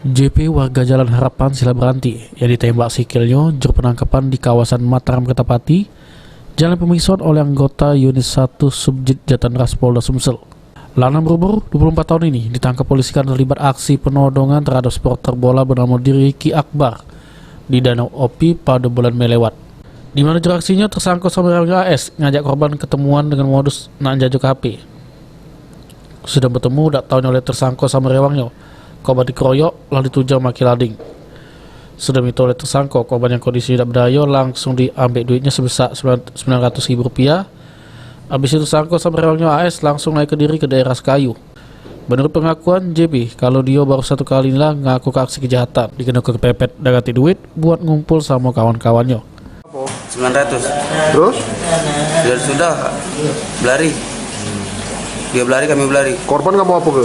JP warga Jalan Harapan Silaberanti yang ditembak sikilnya juru penangkapan di kawasan Mataram Kertapati jalan pemeriksaan oleh anggota unit 1 Subjek Jatanras Polda Sumsel. Lanang berumur 24 tahun ini ditangkap polisi karena terlibat aksi penodongan terhadap supporter bola bernama Riki Akbar di Danau Opi pada bulan Mei lewat. Di mana jarak aksinya tersangka sama AS ngajak korban ketemuan dengan modus nak jajuk HP. Sudah bertemu tak tahunya oleh tersangka sama rewangnya. Korban dikeroyok lalu ditujang maki lading. Sudah minta oleh tersangka, korban yang kondisi tidak berdaya langsung diambil duitnya sebesar Rp900.000. Habis itu tersangka sama rewangnya AS langsung naik ke diri ke daerah Sekayu. Menurut pengakuan JB, kalau dia baru satu kali lah ngaku ke aksi kejahatan, dikena kepepet dan ganti duit buat ngumpul sama kawan-kawannya. 900. Terus? Sudah berlari. Dia berlari, kami berlari. Korban kamu apa ke?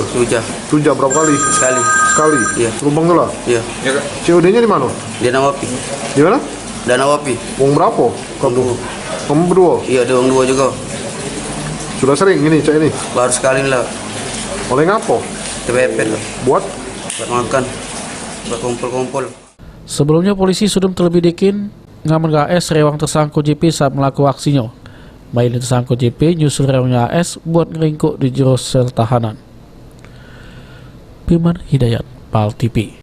Tujah berapa kali? Sekali. Sekali? Iya. Lumpang tuh lah? Iya. COD-nya di mana? Di Danau Opi. Di mana? Danau Opi. Uang berapa? Kamu? Kamu berdua? Iya, ada uang 2 juga. Sudah sering ini cak ini? Baru sekali lah. Oleh ngapa? Kepepet lah. Buat makan. Buat kumpul-kumpul. Sebelumnya polisi sudah terlebih dekin ngaman AS rewang tersangka JP saat melakukan aksinya. Baik tersangka JP nyusul rewangnya AS buat ngeringkuk di jero sel tahanan. Firman Hidayat, PAL TV.